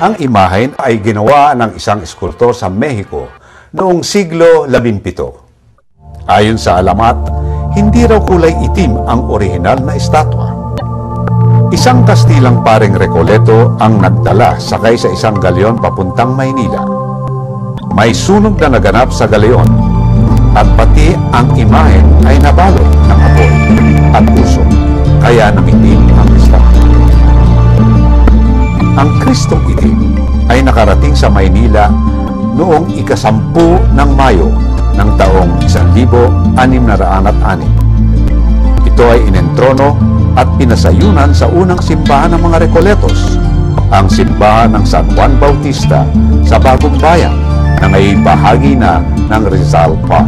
Ang imahen ay ginawa ng isang eskultor sa Mexico noong siglo XVII. Ayon sa alamat, hindi raw kulay itim ang orihinal na estatwa. Isang Kastilang paring Recoleto ang nagdala sakay sa isang galyon papuntang Maynila. May sunog na naganap sa galyon at pati ang imahen ay nabalot ng apoy at usok, kaya nangitim ang estatwa. Ang Kristong Itim ay nakarating sa Maynila noong ika-10 ng Mayo ng taong 1606. Ito ay inentrono at pinasayunan sa unang simbahan ng mga Recoletos, ang simbahan ng San Juan Bautista sa Bagong Bayan na ngay bahagi na ng Rizal Park.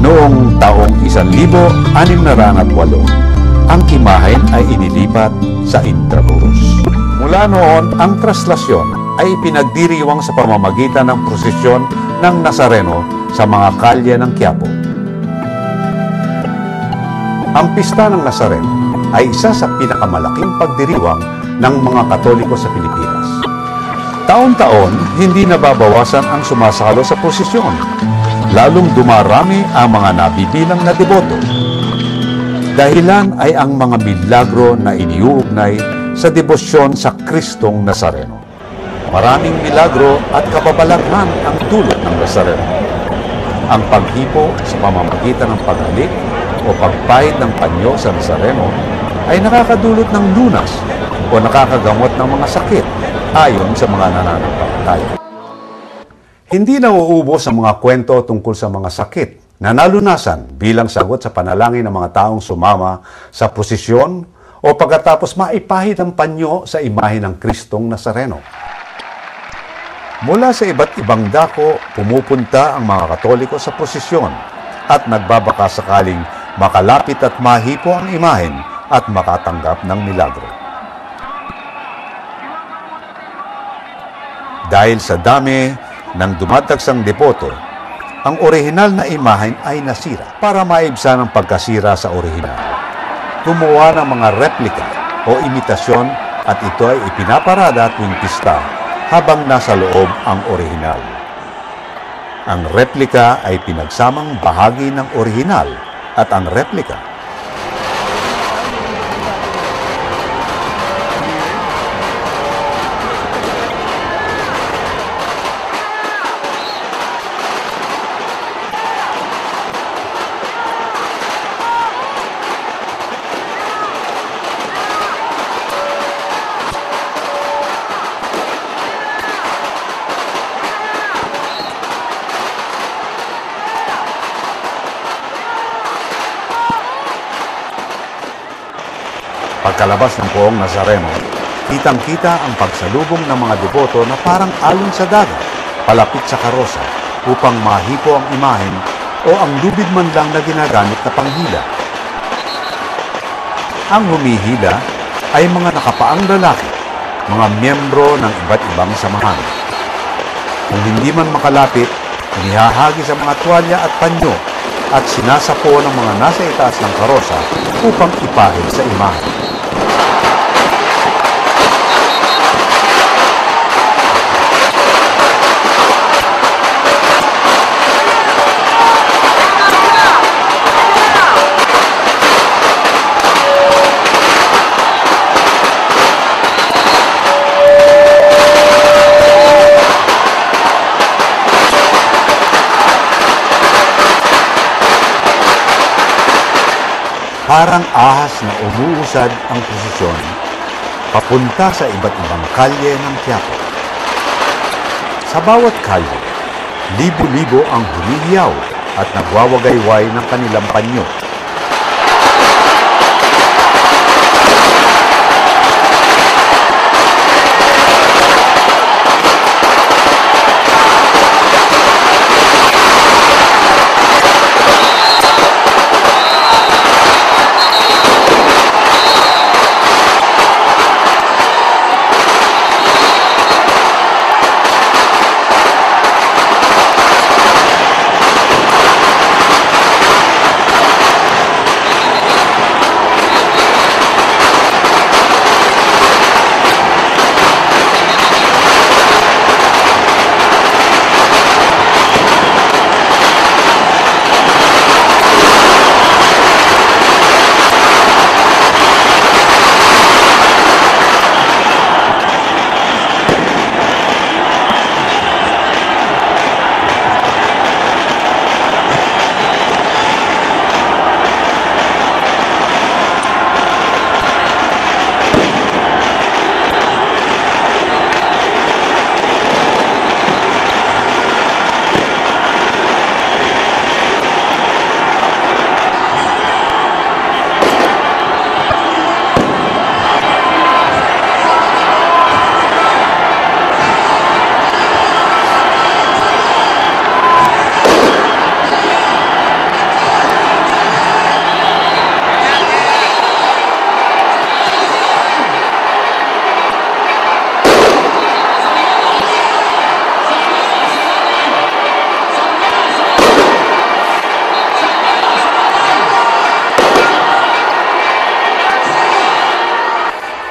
Noong taong 1608, ang imahen ay inilipat sa Intramuros. Mula noon, ang traslasyon ay pinagdiriwang sa pamamagitan ng prosesyon ng Nazareno sa mga kalye ng Quiapo. Ang pista ng Nazareno ay isa sa pinakamalaking pagdiriwang ng mga Katoliko sa Pilipinas. Taon-taon, hindi nababawasan ang sumasalo sa prosesyon, lalong dumarami ang mga nabibilang na deboto. Dahilan ay ang mga milagro na iniuugnay sa debosyon sa Kristong Nazareno. Maraming milagro at kababalaghan ang dulot ng Nazareno. Ang paghipo sa pamamagitan ng paghalik o pagpahid ng panyo sa Nazareno ay nakakadulot ng lunas o nakakagamot ng mga sakit ayon sa mga nananampalataya. Hindi nauubos ang mga kwento tungkol sa mga sakit na nalunasan bilang sagot sa panalangin ng mga taong sumama sa prosesyon o pagkatapos maipahid ang panyo sa imahe ng Kristong Nazareno. Mula sa iba't ibang dako, pumupunta ang mga Katoliko sa prosesyon at nagbabaka sakaling makalapit at mahipo ang imahen at makatanggap ng milagro. Dahil sa dami ng dumadagsang devoto, ang orihinal na imahen ay nasira. Para maibsan ang pagkasira sa orihinal, gumawa ng mga replika o imitasyon at ito ay ipinaparada tuwing pista habang nasa loob ang orihinal. Ang replika ay pinagsamang bahagi ng orihinal at ang replika pagkalabas ng poong Nazareno, kitang-kita ang pagsalubong ng mga deboto na parang alon sa dagat, palapit sa karosa, upang mahipo ang imahen o ang lubid man lang na ginagamit na panghila. Ang humihila ay mga nakapaang lalaki, mga miyembro ng iba't ibang samahan. Kung hindi man makalapit, inihahagi sa mga tuwalya at panyo at sinasapo ng mga nasa itaas ng karosa upang ipahid sa imahen. Parang ahas na umuusad ang prosesyon papunta sa iba't ibang kalye ng Quiapo. Sa bawat kalye, libo-libo ang humihiyaw at nagwawagayway ng kanilang panyo.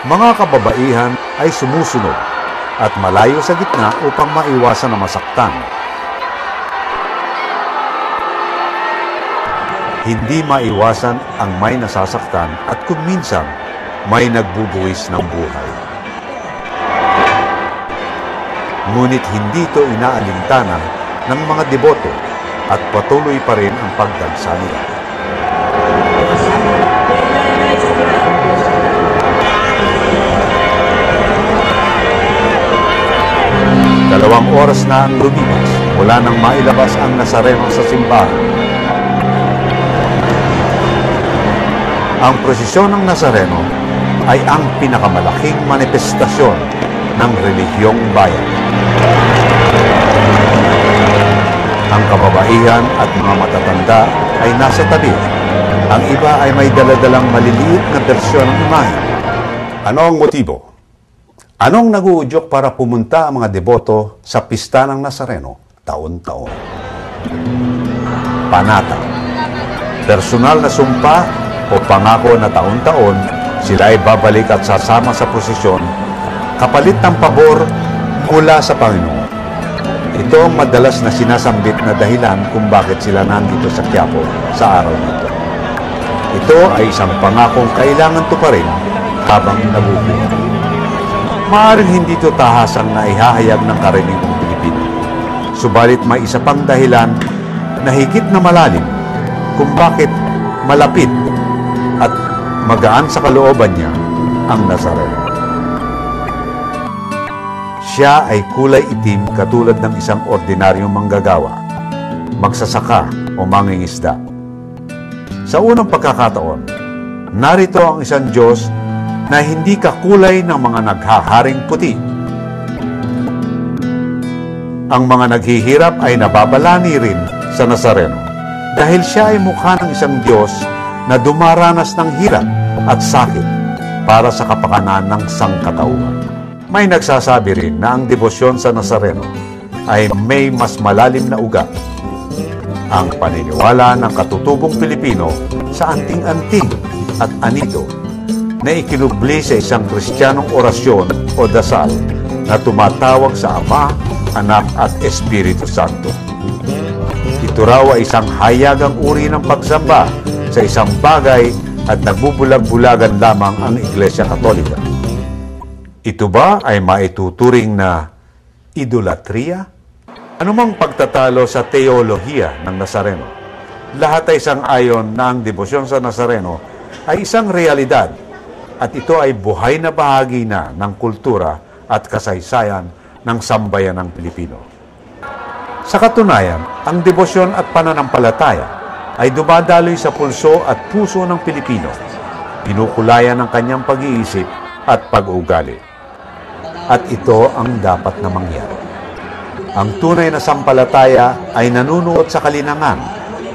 Mga kababaihan ay sumusunod at malayo sa gitna upang maiwasan na masaktan. Hindi maiwasan ang may nasasaktan at kung minsan may nagbubuwis ng buhay. Ngunit hindi ito inaalintana ng mga deboto at patuloy pa rin ang pagdagsa nila. Dalawang oras na ang lumipas mula nang mailabas ang Nazareno sa simbahan. Ang prosesyon ng Nazareno ay ang pinakamalaking manifestasyon ng relihiyong bayan. Ang kababaihan at mga matatanda ay nasa tabi. Ang iba ay may daladalang maliliit na bersyon ng imahe. Ano ang motibo? Anong naguudyok para pumunta ang mga deboto sa pista ng Nazareno taon-taon? Panata. Personal na sumpa o pangako na taon-taon sila ay babalik at sasama sa prosesyon kapalit ng pabor mula sa Panginoon. Ito ang madalas na sinasambit na dahilan kung bakit sila nandito sa Quiapo sa araw nito. Ito ay isang pangakong kailangan tuparin habang nabubuhay. Maaaring hindi ito tahasang na ihahayag ng karaniwang Pilipino. Subalit may isa pang dahilan na higit na malalim kung bakit malapit at magaan sa kalooban niya ang Nazareno. Siya ay kulay itim katulad ng isang ordinaryong manggagawa, magsasaka o mangingisda. Sa unang pagkakataon, narito ang isang Diyos na hindi kakulay ng mga naghaharing puti. Ang mga naghihirap ay nababalani rin sa Nazareno dahil siya ay mukha ng isang Diyos na dumaranas ng hirap at sakit para sa kapakanan ng sangkatauhan. May nagsasabi rin na ang debosyon sa Nazareno ay may mas malalim na ugat. Ang paniniwala ng katutubong Pilipino sa anting-anting at anito na ikinubli sa isang Kristiyanong orasyon o dasal na tumatawag sa Ama, Anak at Espiritu Santo. Ito raw ay isang hayagang uri ng pagsamba sa isang bagay at nagbubulag-bulagan lamang ang Iglesia Katolika. Ito ba ay maituturing na idolatria? Anumang pagtatalo sa teolohiya ng Nazareno, lahat ay sang-ayon na ang debosyon sa Nazareno ay isang realidad at ito ay buhay na bahagi na ng kultura at kasaysayan ng sambayanang Pilipino. Sa katunayan, ang debosyon at pananampalataya ay dumadaloy sa pulso at puso ng Pilipino, pinukulayan ng kanyang pag-iisip at pag-uugali. At ito ang dapat na mangyari. Ang tunay na sampalataya ay nanunuot sa kalinangan,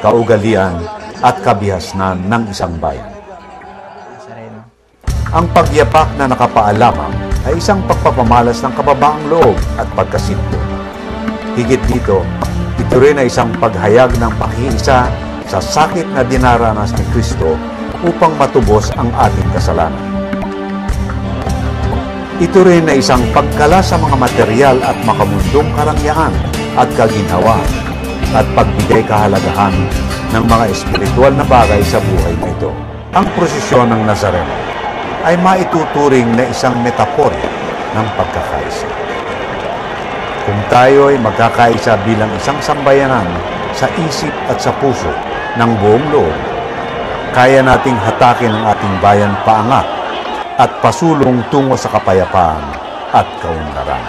kaugalian at kabihasnan ng isang bayan. Ang pagyapak na nakapaalamang ay isang pagpapamalas ng kababaang loob at pagkasinto. Higit dito, ito rin ay isang paghayag ng pakiisa sa sakit na dinaranas ni Kristo upang matubos ang ating kasalanan. Ito rin ay isang pagkala sa mga material at makamundong karangyaan at kaginhawaan at pagbigay kahalagahan ng mga espiritual na bagay sa buhay na ito. Ang prosesyon ng Nazareno ay maituturing na isang metaporya ng pagkakaisa. Kung tayo ay magkakaisa bilang isang sambayanan sa isip at sa puso ng buong loob, kaya nating hatakin ang ating bayan paangat at pasulong tungo sa kapayapaan at kaunlaran.